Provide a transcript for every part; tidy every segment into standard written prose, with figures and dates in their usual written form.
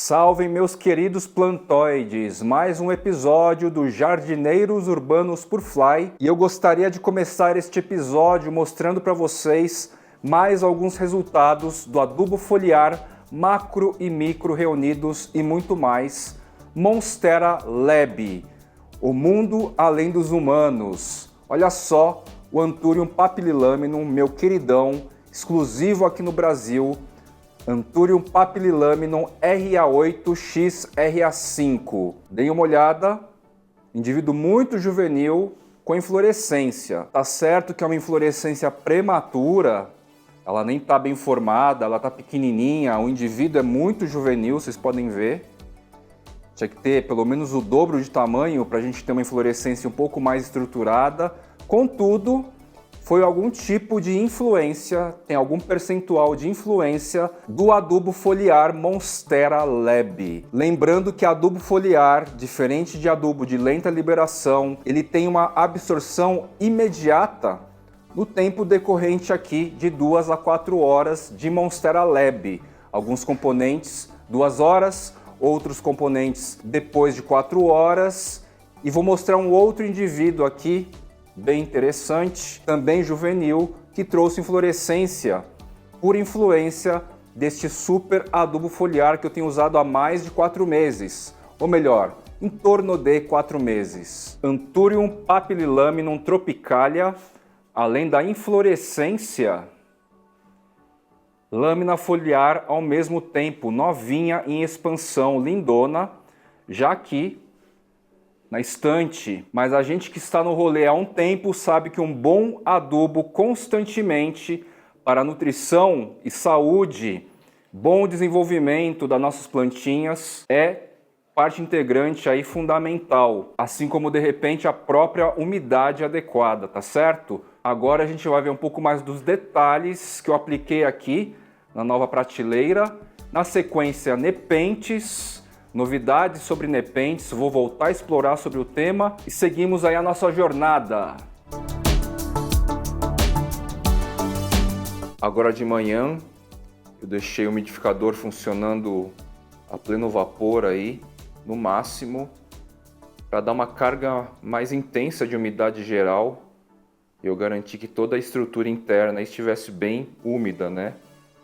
Salvem meus queridos plantoides, mais um episódio do Jardineiros Urbanos por Fly e eu gostaria de começar este episódio mostrando para vocês mais alguns resultados do adubo foliar macro e micro reunidos e muito mais, Monstera Lab, o mundo além dos humanos. Olha só o Anthurium papillilaminum, meu queridão, exclusivo aqui no Brasil, Anthurium papillilaminum RA8XRA5. Deem uma olhada, indivíduo muito juvenil com inflorescência. Tá certo que é uma inflorescência prematura, ela nem tá bem formada, ela tá pequenininha, o indivíduo é muito juvenil, vocês podem ver. Tinha que ter pelo menos o dobro de tamanho para a gente ter uma inflorescência um pouco mais estruturada. Contudo, foi algum tipo de influência, tem algum percentual de influência do adubo foliar Monstera Lab. Lembrando que adubo foliar, diferente de adubo de lenta liberação, ele tem uma absorção imediata no tempo decorrente aqui de 2 a 4 horas de Monstera Lab. Alguns componentes 2 horas, outros componentes depois de 4 horas. E vou mostrar um outro indivíduo aqui, bem interessante, também juvenil, que trouxe inflorescência por influência deste super adubo foliar que eu tenho usado há mais de 4 meses, ou melhor, em torno de 4 meses. Anthurium papillilaminum tropicalia, além da inflorescência, lâmina foliar ao mesmo tempo, novinha em expansão, lindona, já aqui na estante, mas a gente que está no rolê há um tempo sabe que um bom adubo constantemente para nutrição e saúde, bom desenvolvimento das nossas plantinhas é parte integrante aí fundamental, assim como de repente a própria umidade adequada, tá certo? Agora a gente vai ver um pouco mais dos detalhes que eu apliquei aqui na nova prateleira, na sequência nepentes, novidades sobre nepentes, vou voltar a explorar sobre o tema e seguimos aí a nossa jornada. Agora de manhã eu deixei o umidificador funcionando a pleno vapor aí, no máximo, para dar uma carga mais intensa de umidade geral. Eu garanti que toda a estrutura interna estivesse bem úmida, né?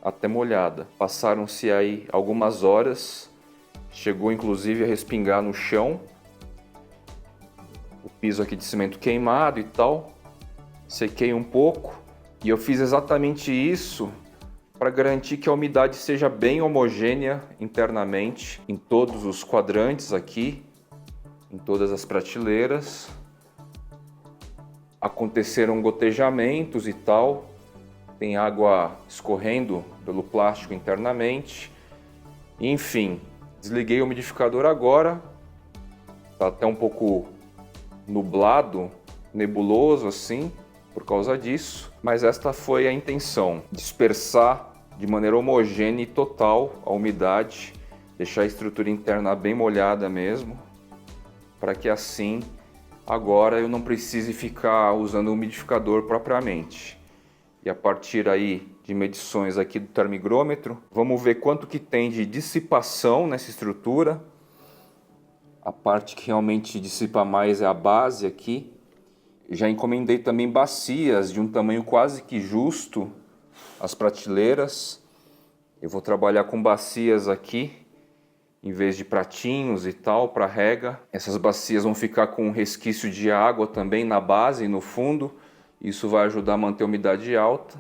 Até molhada. Passaram-se aí algumas horas. Chegou inclusive a respingar no chão, o piso aqui de cimento queimado e tal. Sequei um pouco e eu fiz exatamente isso para garantir que a umidade seja bem homogênea internamente em todos os quadrantes aqui, em todas as prateleiras. Aconteceram gotejamentos e tal, tem água escorrendo pelo plástico internamente, enfim. Desliguei o umidificador agora, está até um pouco nublado, nebuloso assim, por causa disso. Mas esta foi a intenção, dispersar de maneira homogênea e total a umidade, deixar a estrutura interna bem molhada mesmo, para que assim agora eu não precise ficar usando o umidificador propriamente. E a partir aí de medições aqui do termigrômetro, vamos ver quanto que tem de dissipação nessa estrutura. A parte que realmente dissipa mais é a base aqui. Já encomendei também bacias de um tamanho quase que justo às prateleiras. Eu vou trabalhar com bacias aqui, em vez de pratinhos e tal, para rega. Essas bacias vão ficar com um resquício de água também na base e no fundo. Isso vai ajudar a manter a umidade alta.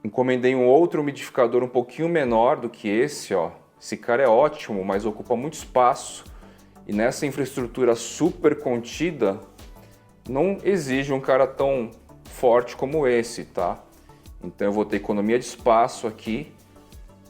Encomendei um outro umidificador um pouquinho menor do que esse, ó. Esse cara é ótimo, mas ocupa muito espaço. E nessa infraestrutura super contida, não exige um cara tão forte como esse, tá? Então eu vou ter economia de espaço aqui.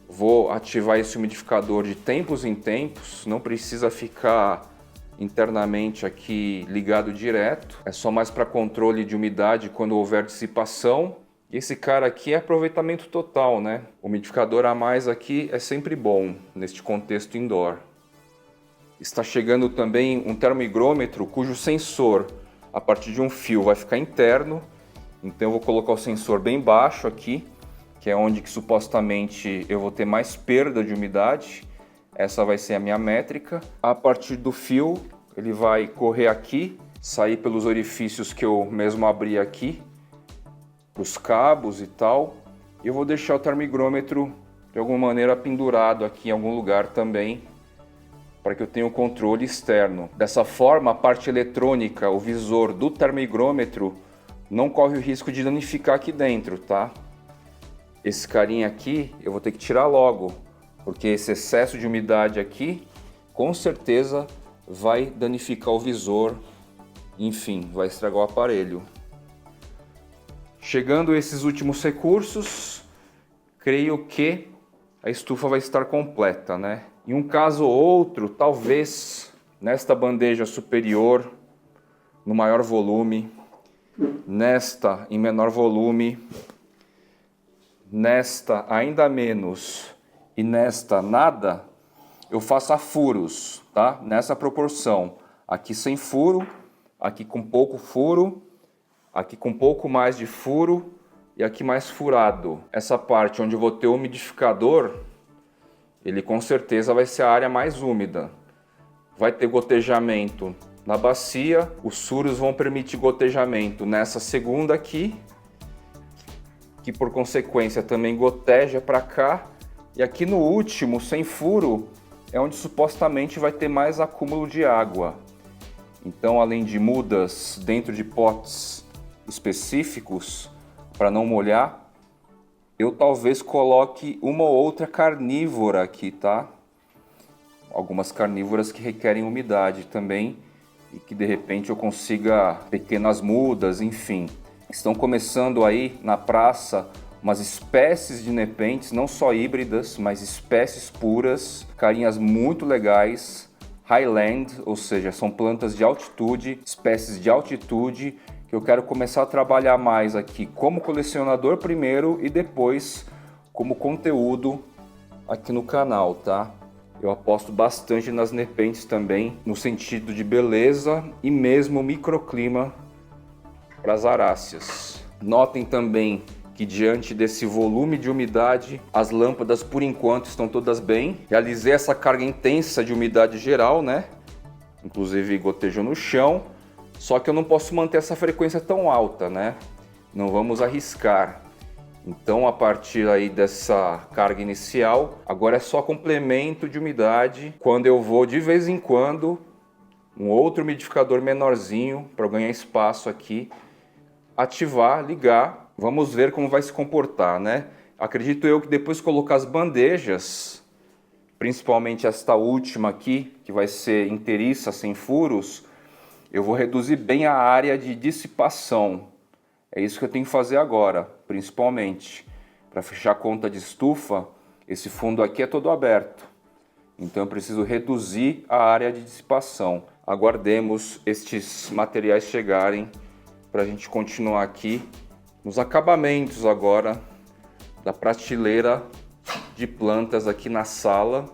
Vou ativar esse umidificador de tempos em tempos. Não precisa ficar internamente aqui ligado direto, é só mais para controle de umidade quando houver dissipação. E esse cara aqui é aproveitamento total, né? O umidificador a mais aqui é sempre bom neste contexto indoor. Está chegando também um termohigrômetro cujo sensor, a partir de um fio, vai ficar interno. Então eu vou colocar o sensor bem baixo aqui, que é onde que supostamente eu vou ter mais perda de umidade. Essa vai ser a minha métrica. A partir do fio, ele vai correr aqui, sair pelos orifícios que eu mesmo abri aqui, os cabos e tal. E eu vou deixar o termigrômetro de alguma maneira pendurado aqui em algum lugar também, para que eu tenha o controle externo. Dessa forma, a parte eletrônica, o visor do termigrômetro, não corre o risco de danificar aqui dentro, tá? Esse carinha aqui eu vou ter que tirar logo, porque esse excesso de umidade aqui, com certeza vai danificar o visor, enfim, vai estragar o aparelho. Chegando a esses últimos recursos, creio que a estufa vai estar completa, né? Em um caso ou outro, talvez nesta bandeja superior, no maior volume, nesta em menor volume, nesta ainda menos e nesta nada, eu faço furos, tá? Nessa proporção. Aqui sem furo, aqui com pouco furo, aqui com pouco mais de furo e aqui mais furado. Essa parte onde eu vou ter o umidificador, ele com certeza vai ser a área mais úmida. Vai ter gotejamento na bacia, os furos vão permitir gotejamento nessa segunda aqui, que por consequência também goteja para cá, e aqui no último, sem furo, é onde supostamente vai ter mais acúmulo de água. Então, além de mudas dentro de potes específicos, para não molhar, eu talvez coloque uma ou outra carnívora aqui, tá? Algumas carnívoras que requerem umidade também, e que de repente eu consiga pequenas mudas, enfim. Estão começando aí na praça umas espécies de nepentes, não só híbridas, mas espécies puras, carinhas muito legais, Highland, ou seja, são plantas de altitude, espécies de altitude, que eu quero começar a trabalhar mais aqui como colecionador primeiro e depois como conteúdo aqui no canal, tá? Eu aposto bastante nas nepentes também, no sentido de beleza e mesmo microclima para as aráceas. Notem também que diante desse volume de umidade, as lâmpadas por enquanto estão todas bem. Realizei essa carga intensa de umidade geral, né? Inclusive gotejou no chão, só que eu não posso manter essa frequência tão alta, né? Não vamos arriscar. Então, a partir aí dessa carga inicial, agora é só complemento de umidade. Quando eu vou de vez em quando, um outro umidificador menorzinho para ganhar espaço aqui, ativar, ligar, vamos ver como vai se comportar, né? Acredito eu que depois de colocar as bandejas, principalmente esta última aqui, que vai ser inteiriça, sem furos, eu vou reduzir bem a área de dissipação. É isso que eu tenho que fazer agora, principalmente. Para fechar a conta de estufa, esse fundo aqui é todo aberto. Então eu preciso reduzir a área de dissipação. Aguardemos estes materiais chegarem para a gente continuar aqui nos acabamentos agora da prateleira de plantas aqui na sala,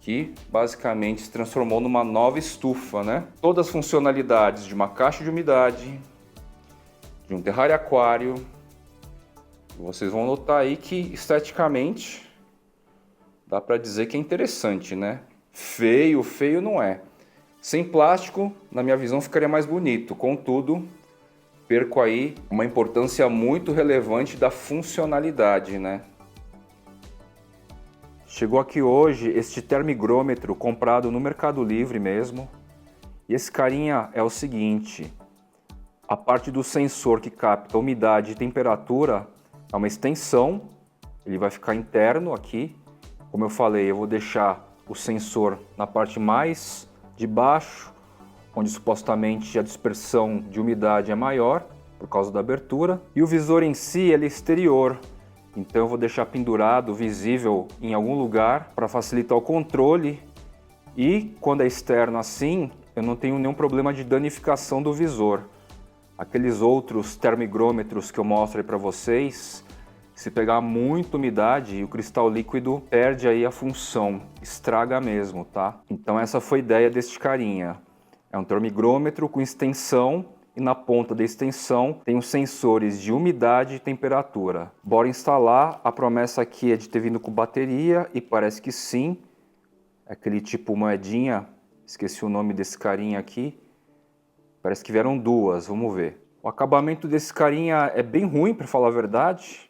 que basicamente se transformou numa nova estufa, né? Todas as funcionalidades de uma caixa de umidade, de um terrário aquário. Vocês vão notar aí que esteticamente dá para dizer que é interessante, né? Feio, feio não é. Sem plástico, na minha visão, ficaria mais bonito. Contudo, perco aí uma importância muito relevante da funcionalidade, né? Chegou aqui hoje este termigrômetro comprado no Mercado Livre mesmo. E esse carinha é o seguinte: a parte do sensor que capta umidade e temperatura é uma extensão, ele vai ficar interno aqui. Como eu falei, eu vou deixar o sensor na parte mais de baixo, onde supostamente a dispersão de umidade é maior, por causa da abertura. E o visor em si ele é exterior, então eu vou deixar pendurado, visível em algum lugar, para facilitar o controle. E quando é externo assim, eu não tenho nenhum problema de danificação do visor. Aqueles outros termigrômetros que eu mostro aí para vocês, se pegar muita umidade, o cristal líquido perde aí a função, estraga mesmo, tá? Então essa foi a ideia deste carinha. É um termigrômetro com extensão e na ponta da extensão tem os sensores de umidade e temperatura. Bora instalar. A promessa aqui é de ter vindo com bateria e parece que sim. É aquele tipo moedinha, esqueci o nome desse carinha aqui. Parece que vieram duas, vamos ver. O acabamento desse carinha é bem ruim, para falar a verdade,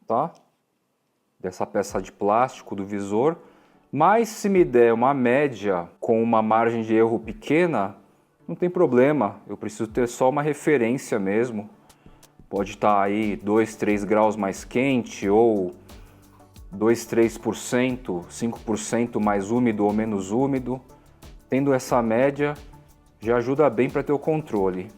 tá? Dessa peça de plástico do visor. Mas se me der uma média com uma margem de erro pequena, não tem problema. Eu preciso ter só uma referência mesmo. Pode estar aí 2, 3 graus mais quente ou 2, 3%, 5% mais úmido ou menos úmido. Tendo essa média, já ajuda bem para ter o controle.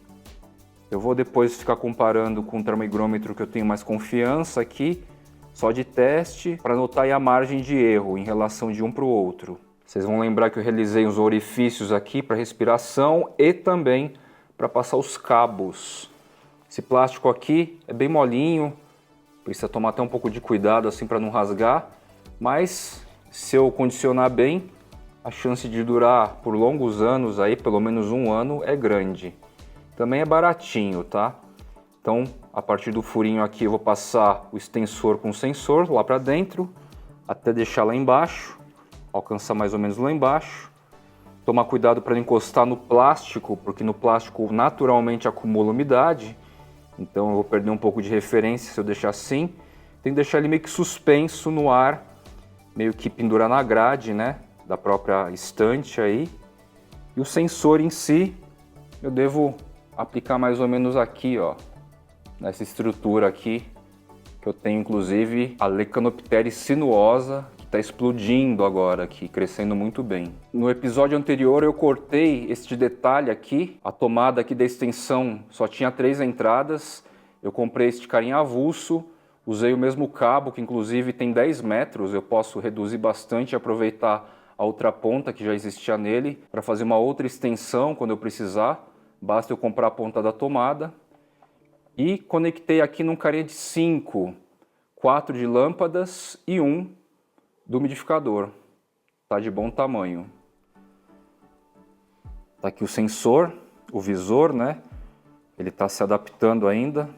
Eu vou depois ficar comparando com o termohigrômetro que eu tenho mais confiança aqui, só de teste, para notar aí a margem de erro em relação de um para o outro. Vocês vão lembrar que eu realizei os orifícios aqui para respiração e também para passar os cabos. Esse plástico aqui é bem molinho, precisa tomar até um pouco de cuidado assim para não rasgar, mas se eu condicionar bem, a chance de durar por longos anos, aí, pelo menos um ano, é grande. Também é baratinho, tá? Então, a partir do furinho aqui, eu vou passar o extensor com o sensor lá para dentro, até deixar lá embaixo, alcançar mais ou menos lá embaixo. Tomar cuidado para não encostar no plástico, porque no plástico naturalmente acumula umidade, então eu vou perder um pouco de referência se eu deixar assim. Tem que deixar ele meio que suspenso no ar, meio que pendurar na grade, né, da própria estante aí. E o sensor em si, eu devo aplicar mais ou menos aqui, ó, nessa estrutura aqui, que eu tenho inclusive a Leccanopteris sinuosa, que está explodindo agora aqui, crescendo muito bem. No episódio anterior eu cortei este detalhe aqui, a tomada aqui da extensão só tinha 3 entradas, eu comprei este carinha avulso, usei o mesmo cabo, que inclusive tem 10 metros, eu posso reduzir bastante e aproveitar a outra ponta que já existia nele para fazer uma outra extensão quando eu precisar. Basta eu comprar a ponta da tomada. E conectei aqui num carinha de 5, 4 de lâmpadas e 1 do umidificador. Tá de bom tamanho. Tá aqui o sensor, o visor, né? Ele está se adaptando ainda,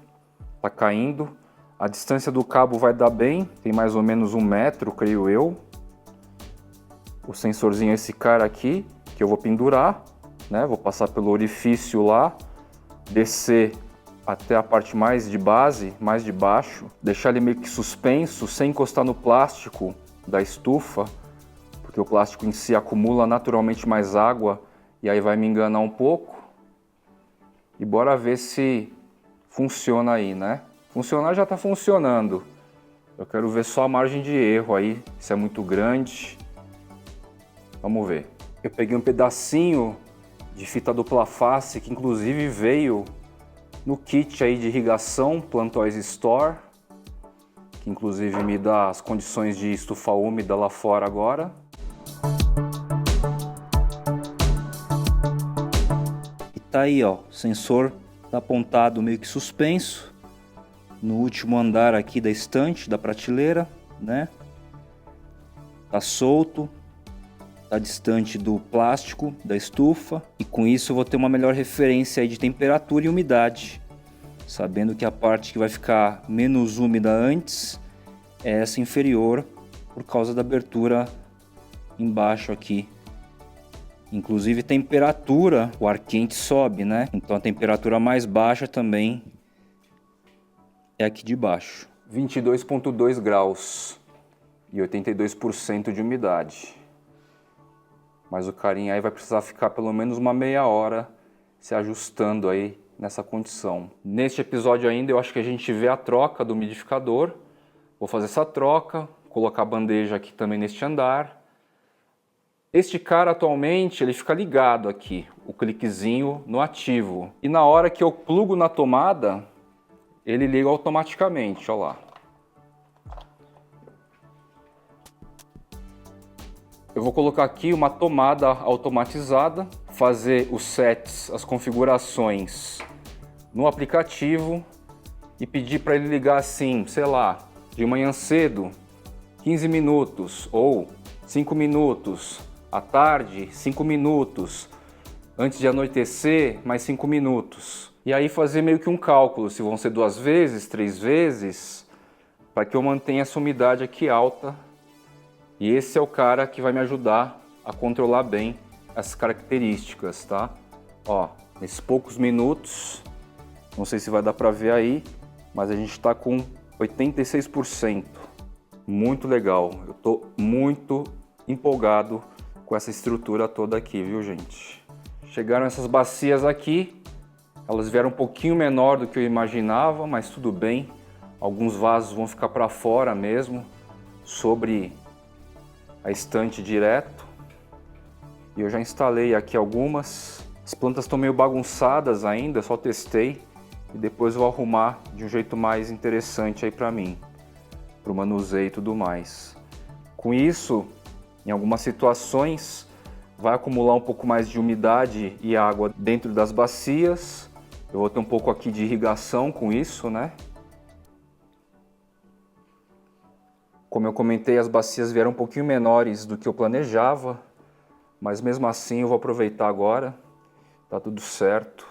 tá caindo. A distância do cabo vai dar bem, tem mais ou menos 1 metro, creio eu. O sensorzinho é esse cara aqui, que eu vou pendurar, né? Vou passar pelo orifício lá, descer até a parte mais de base, mais de baixo, deixar ele meio que suspenso, sem encostar no plástico da estufa, porque o plástico em si acumula naturalmente mais água e aí vai me enganar um pouco. E bora ver se funciona aí, né? Funcionar já está funcionando. Eu quero ver só a margem de erro aí, se é muito grande. Vamos ver. Eu peguei um pedacinho de fita dupla face que inclusive veio no kit aí de irrigação Plantoys Store, que inclusive me dá as condições de estufa úmida lá fora agora. E tá aí, ó, o sensor tá apontado meio que suspenso no último andar aqui da estante, da prateleira, né? Tá solto. Está distante do plástico da estufa e com isso eu vou ter uma melhor referência aí de temperatura e umidade, sabendo que a parte que vai ficar menos úmida antes é essa inferior por causa da abertura embaixo aqui. Inclusive temperatura, o ar quente sobe, né? Então a temperatura mais baixa também é aqui de baixo. 22,2 graus e 82% de umidade. Mas o carinha aí vai precisar ficar pelo menos uma meia hora se ajustando aí nessa condição. Neste episódio ainda eu acho que a gente vê a troca do umidificador. Vou fazer essa troca, colocar a bandeja aqui também neste andar. Este cara atualmente ele fica ligado aqui, o cliquezinho no ativo. E na hora que eu plugo na tomada, ele liga automaticamente, olha lá. Eu vou colocar aqui uma tomada automatizada, fazer os sets, as configurações no aplicativo e pedir para ele ligar assim, sei lá, de manhã cedo, 15 minutos ou 5 minutos, à tarde, 5 minutos, antes de anoitecer, mais 5 minutos. E aí fazer meio que um cálculo, se vão ser 2 vezes, 3 vezes, para que eu mantenha essa umidade aqui alta E esse é o cara que vai me ajudar a controlar bem essas características, tá? Ó, nesses poucos minutos, não sei se vai dar para ver aí, mas a gente está com 86%. Muito legal. Eu tô muito empolgado com essa estrutura toda aqui, viu, gente? Chegaram essas bacias aqui, elas vieram um pouquinho menor do que eu imaginava, mas tudo bem. Alguns vasos vão ficar para fora mesmo, sobre a estante direto. E eu já instalei aqui algumas. As plantas estão meio bagunçadas ainda, só testei. E depois eu vou arrumar de um jeito mais interessante aí para mim, para o manuseio e tudo mais. Com isso, em algumas situações, vai acumular um pouco mais de umidade e água dentro das bacias. Eu vou ter um pouco aqui de irrigação com isso, né? Como eu comentei, as bacias vieram um pouquinho menores do que eu planejava, mas mesmo assim eu vou aproveitar agora, tá tudo certo.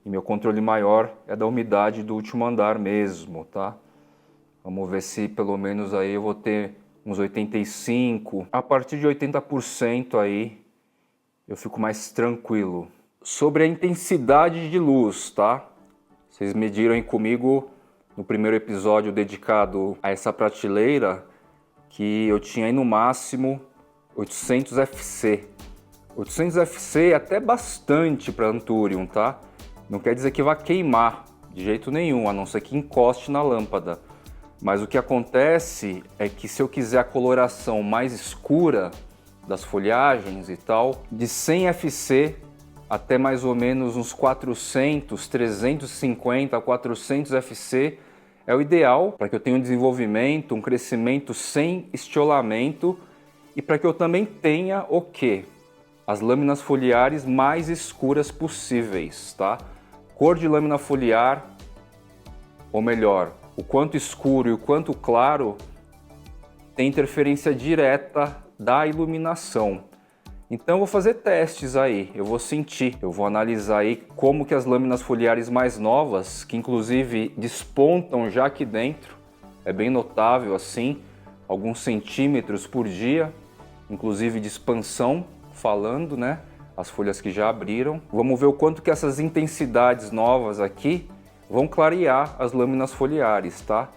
E meu controle maior é da umidade do último andar mesmo, tá? Vamos ver se pelo menos aí eu vou ter uns 85%. A partir de 80% aí eu fico mais tranquilo. Sobre a intensidade de luz, tá? Vocês mediram aí comigo no primeiro episódio dedicado a essa prateleira que eu tinha aí no máximo 800 FC. 800 FC é até bastante para Anthurium, tá? Não quer dizer que vai queimar de jeito nenhum, a não ser que encoste na lâmpada. Mas o que acontece é que se eu quiser a coloração mais escura das folhagens e tal, de 100 FC até mais ou menos uns 400, 350 a 400 FC é o ideal para que eu tenha um desenvolvimento, um crescimento sem estiolamento e para que eu também tenha o quê? As lâminas foliares mais escuras possíveis, tá? Cor de lâmina foliar, ou melhor, o quanto escuro e o quanto claro tem interferência direta da iluminação. Então eu vou fazer testes aí, eu vou sentir, eu vou analisar aí como que as lâminas foliares mais novas, que inclusive despontam já aqui dentro, é bem notável assim, alguns centímetros por dia, inclusive de expansão, falando, né? As folhas que já abriram. Vamos ver o quanto que essas intensidades novas aqui vão clarear as lâminas foliares, tá?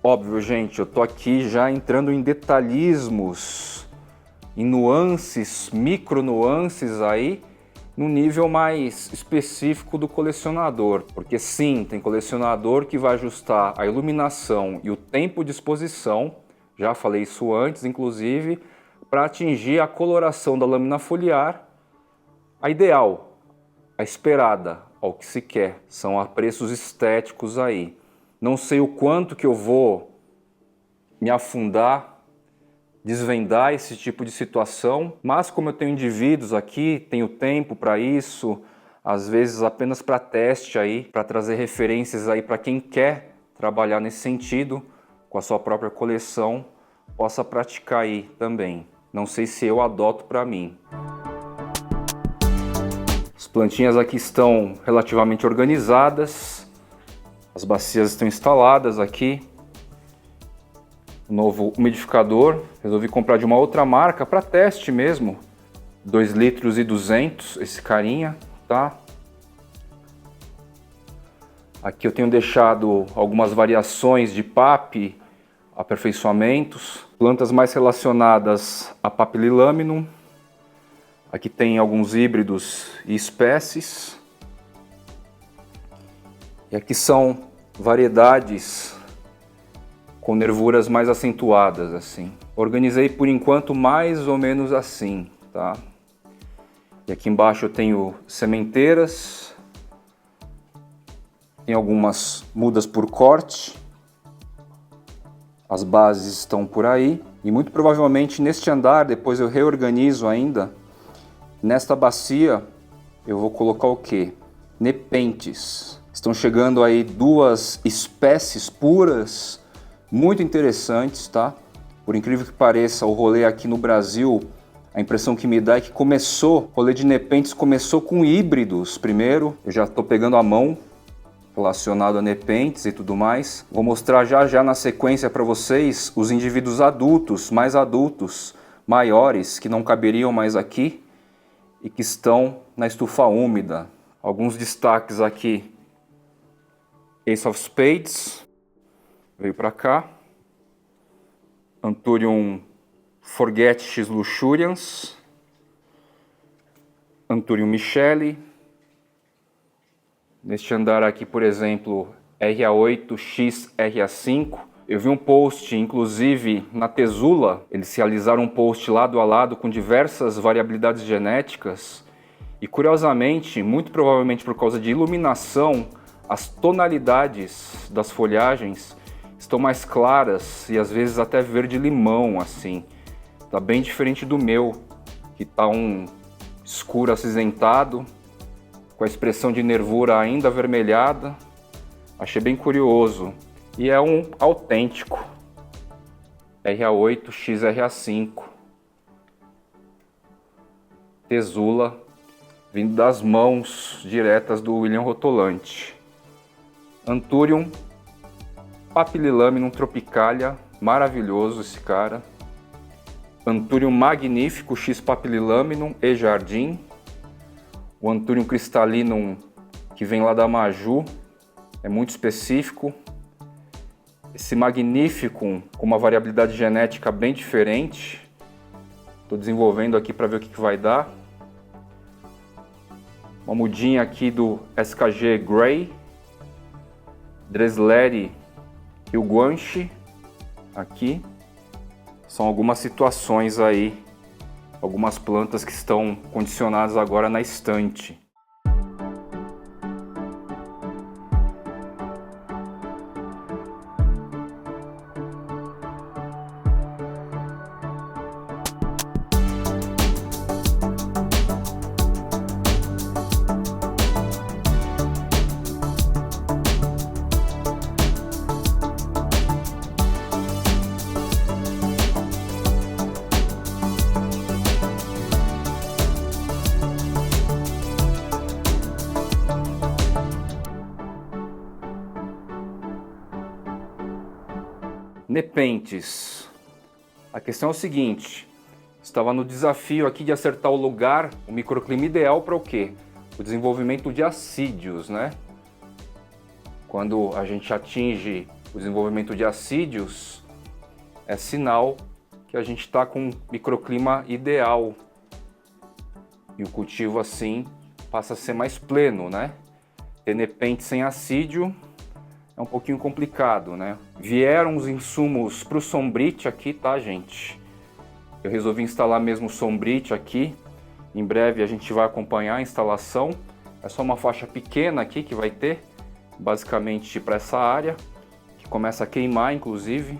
Óbvio, gente, eu tô aqui já entrando em detalhismos, em nuances, micro nuances aí, no nível mais específico do colecionador. Porque sim, tem colecionador que vai ajustar a iluminação e o tempo de exposição, já falei isso antes, inclusive, para atingir a coloração da lâmina foliar, a ideal, a esperada, ao que se quer. São a preços estéticos aí. Não sei o quanto que eu vou me afundar, desvendar esse tipo de situação, mas como eu tenho indivíduos aqui, tenho tempo para isso, às vezes apenas para teste aí, para trazer referências aí para quem quer trabalhar nesse sentido, com a sua própria coleção, possa praticar aí também. Não sei se eu adoto para mim. As plantinhas aqui estão relativamente organizadas. As bacias estão instaladas aqui. O novo umidificador. Resolvi comprar de uma outra marca para teste mesmo. 2,2 litros esse carinha, tá? Aqui eu tenho deixado algumas variações de PAP, aperfeiçoamentos, plantas mais relacionadas a Papililaminum. Aqui tem alguns híbridos e espécies. E aqui são variedades com nervuras mais acentuadas, assim. Organizei por enquanto mais ou menos assim, tá? E aqui embaixo eu tenho sementeiras. Tem algumas mudas por corte. As bases estão por aí. E muito provavelmente neste andar, depois eu reorganizo ainda. Nesta bacia eu vou colocar o quê? Nepentes. Estão chegando aí 2 espécies puras, muito interessantes, tá? Por incrível que pareça, o rolê aqui no Brasil, a impressão que me dá é que o rolê de nepentes começou com híbridos primeiro. Eu já estou pegando a mão relacionado a nepentes e tudo mais. Vou mostrar já já na sequência para vocês os indivíduos adultos, mais adultos, maiores, que não caberiam mais aqui e que estão na estufa úmida. Alguns destaques aqui. Ace of Spades veio para cá. Anthurium Forget X Luxurians. Anthurium Michele. Neste andar aqui, por exemplo, RA8, X, RA5. Eu vi um post, inclusive, na Tesula. Eles realizaram um post lado a lado com diversas variabilidades genéticas. E, curiosamente, muito provavelmente por causa de iluminação, as tonalidades das folhagens estão mais claras e às vezes até verde-limão, assim. Tá bem diferente do meu, que tá um escuro acinzentado, com a expressão de nervura ainda avermelhada. Achei bem curioso. E é um autêntico RA8 XRA5 Tesula, vindo das mãos diretas do William Rotolante. Anthurium Papililaminum tropicalia, maravilhoso esse cara. Anthurium magnífico X Papililaminum e Jardim. O Anthurium Cristalinum, que vem lá da Maju, é muito específico. Esse Magnificum, com uma variabilidade genética bem diferente. Estou desenvolvendo aqui para ver o que vai dar. Uma mudinha aqui do SKG Grey. Dresleri e o Guanche. Aqui. São algumas situações aí. Algumas plantas que estão condicionadas agora na estante. Nepentes. A questão é o seguinte, estava no desafio aqui de acertar o lugar, o microclima ideal para o quê? O desenvolvimento de assídios, né? Quando a gente atinge o desenvolvimento de assídios, é sinal que a gente está com um microclima ideal. E o cultivo assim passa a ser mais pleno, né? Ter nepente sem assídio é um pouquinho complicado, né? Vieram os insumos para o Sombrite aqui, tá, gente? Eu resolvi instalar mesmo o Sombrite aqui. Em breve a gente vai acompanhar a instalação. É só uma faixa pequena aqui que vai ter, basicamente para essa área, que começa a queimar, inclusive.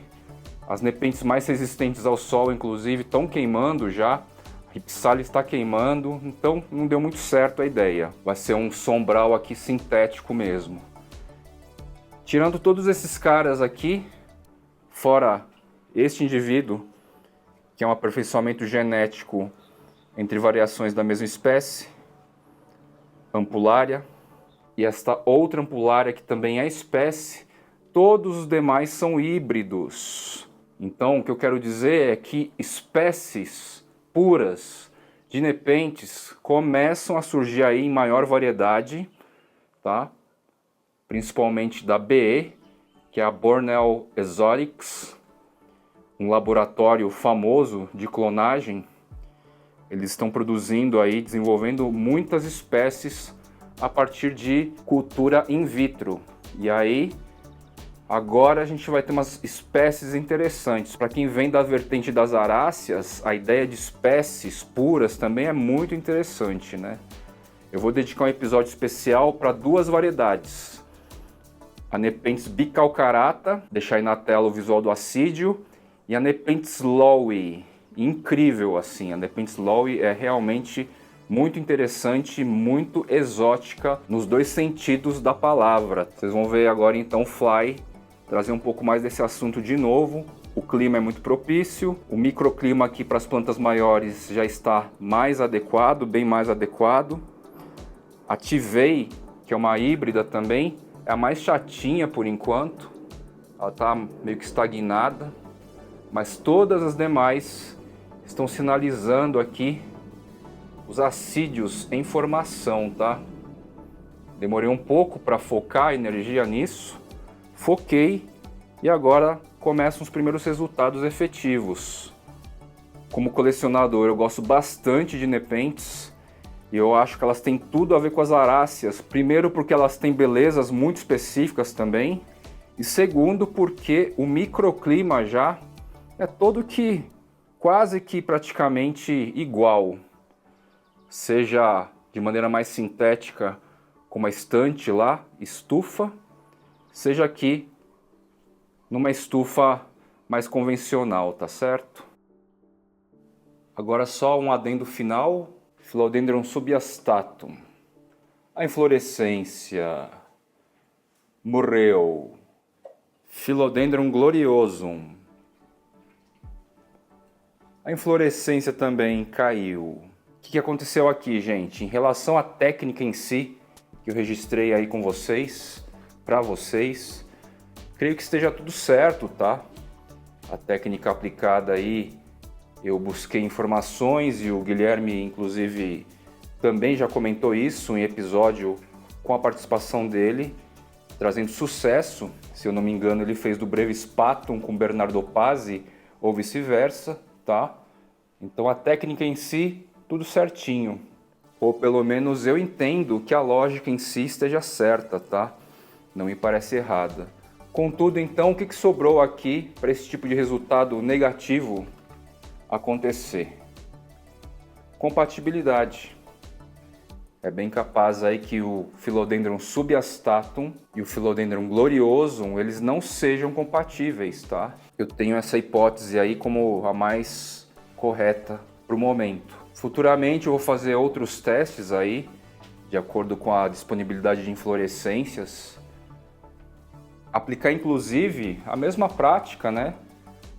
As nepentes mais resistentes ao sol, inclusive, estão queimando já. A Ripsalis está queimando, então não deu muito certo a ideia. Vai ser um sombral aqui sintético mesmo. Tirando todos esses caras aqui, fora este indivíduo, que é um aperfeiçoamento genético entre variações da mesma espécie, ampulária, e esta outra ampulária que também é espécie, todos os demais são híbridos. Então, o que eu quero dizer é que espécies puras de nepentes começam a surgir aí em maior variedade, tá? Principalmente da BE, que é a Borneo Exotics, um laboratório famoso de clonagem. Eles estão produzindo aí, desenvolvendo muitas espécies a partir de cultura in vitro. E aí, agora a gente vai ter umas espécies interessantes. Para quem vem da vertente das aráceas, a ideia de espécies puras também é muito interessante, né? Eu vou dedicar um episódio especial para duas variedades. A Nepenthes bicalcarata, deixar aí na tela o visual do assídio, e a Nepenthes lowi, incrível assim, a Nepenthes lowi é realmente muito interessante, muito exótica nos dois sentidos da palavra. Vocês vão ver agora então Fly trazer um pouco mais desse assunto de novo. O clima é muito propício, o microclima aqui para as plantas maiores já está mais adequado, bem mais adequado. A Tivei, que é uma híbrida também, é a mais chatinha por enquanto. Ela está meio que estagnada, mas todas as demais estão sinalizando aqui os assídios em formação, tá? Demorei um pouco para focar a energia nisso, foquei e agora começam os primeiros resultados efetivos. Como colecionador, eu gosto bastante de nepentes e eu acho que elas têm tudo a ver com as aráceas. Primeiro porque elas têm belezas muito específicas também, e segundo porque o microclima já é todo que quase que praticamente igual, seja de maneira mais sintética como a estante lá, estufa, seja aqui numa estufa mais convencional, tá certo? Agora só um adendo final, Philodendron subiastatum. A inflorescência morreu. Philodendron gloriosum. A inflorescência também caiu. O que aconteceu aqui, gente? Em relação à técnica em si, que eu registrei aí com vocês, para vocês, creio que esteja tudo certo, tá? A técnica aplicada aí, eu busquei informações e o Guilherme, inclusive, também já comentou isso em episódio com a participação dele, trazendo sucesso. Se eu não me engano, ele fez do Brevispatum com Bernardo Pazzi, ou vice-versa, tá? Então a técnica em si, tudo certinho. Ou pelo menos eu entendo que a lógica em si esteja certa, tá? Não me parece errada. Contudo, então, o que sobrou aqui para esse tipo de resultado negativo acontecer? Compatibilidade. É bem capaz aí que o Philodendron subiastatum e o Philodendron gloriosum, eles não sejam compatíveis, tá? Eu tenho essa hipótese aí como a mais correta para o momento. Futuramente eu vou fazer outros testes aí, de acordo com a disponibilidade de inflorescências. Aplicar inclusive a mesma prática, né?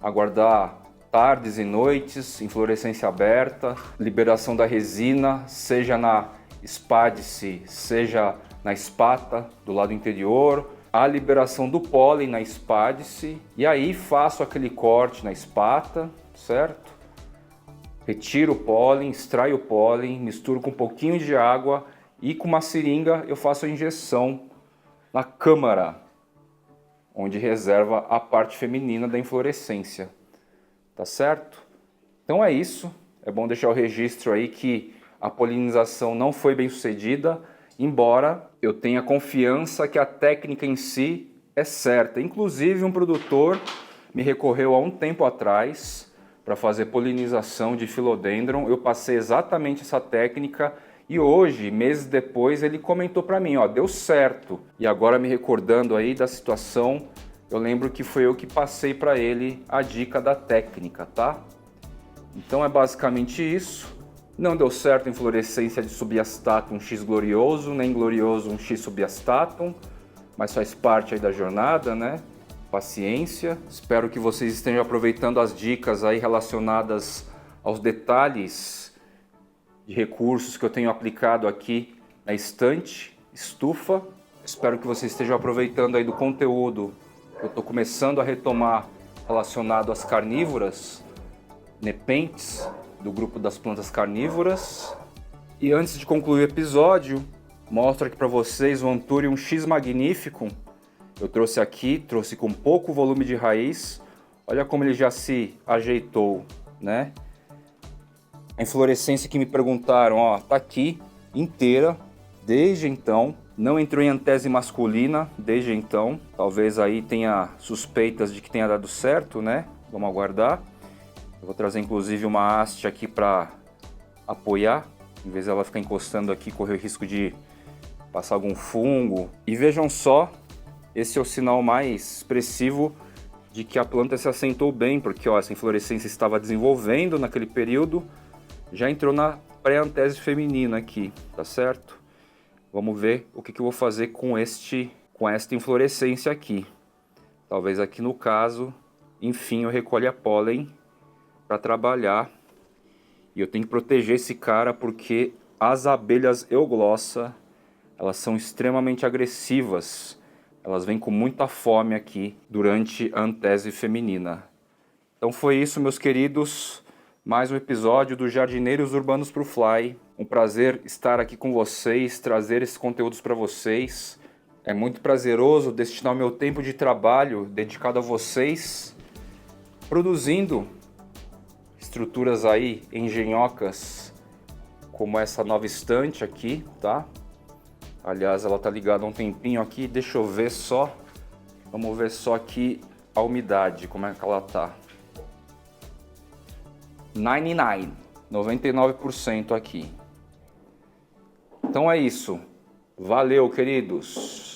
Aguardar tardes e noites, inflorescência aberta, liberação da resina, seja na espádice, seja na espata do lado interior, a liberação do pólen na espádice, e aí faço aquele corte na espata, certo? Retiro o pólen, extraio o pólen, misturo com um pouquinho de água e com uma seringa eu faço a injeção na câmara, onde reserva a parte feminina da inflorescência, tá certo? Então é isso, é bom deixar o registro aí que a polinização não foi bem sucedida, embora eu tenha confiança que a técnica em si é certa. Inclusive um produtor me recorreu há um tempo atrás para fazer polinização de Philodendron. Eu passei exatamente essa técnica e hoje, meses depois, ele comentou para mim, ó, deu certo. E agora me recordando aí da situação, eu lembro que foi eu que passei para ele a dica da técnica, tá? Então é basicamente isso. Não deu certo a inflorescência de Subiastatum X glorioso, nem glorioso X Subiastatum, mas faz parte aí da jornada, né? Paciência. Espero que vocês estejam aproveitando as dicas aí relacionadas aos detalhes de recursos que eu tenho aplicado aqui na estante, estufa. Espero que vocês estejam aproveitando aí do conteúdo que eu estou começando a retomar relacionado às carnívoras, nepentes, do grupo das plantas carnívoras. E antes de concluir o episódio, mostro aqui para vocês o Anthurium X Magnificum. Eu trouxe com pouco volume de raiz. Olha como ele já se ajeitou, né? A inflorescência que me perguntaram, ó, tá aqui inteira desde então. Não entrou em antese masculina desde então. Talvez aí tenha suspeitas de que tenha dado certo, né? Vamos aguardar. Eu vou trazer inclusive uma haste aqui para apoiar, em vez dela ficar encostando aqui, correr o risco de passar algum fungo. E vejam só, esse é o sinal mais expressivo de que a planta se assentou bem, porque ó, essa inflorescência estava desenvolvendo naquele período, já entrou na pré-antese feminina aqui, tá certo? Vamos ver o que eu vou fazer com esta inflorescência aqui. Talvez aqui no caso, enfim, eu recolha pólen para trabalhar. E eu tenho que proteger esse cara porque as abelhas euglossa, elas são extremamente agressivas Elas vêm com muita fome aqui durante a antese feminina. Então foi isso, meus queridos. Mais um episódio do Jardineiros Urbanos pro Fly. Um prazer estar aqui com vocês, trazer esses conteúdos para vocês. É muito prazeroso destinar o meu tempo de trabalho dedicado a vocês, produzindo estruturas aí engenhocas, como essa nova estante aqui, tá? Aliás, ela tá ligada há um tempinho aqui, deixa eu ver só. Vamos ver só aqui a umidade, como é que ela tá. 99% aqui. Então é isso. Valeu, queridos!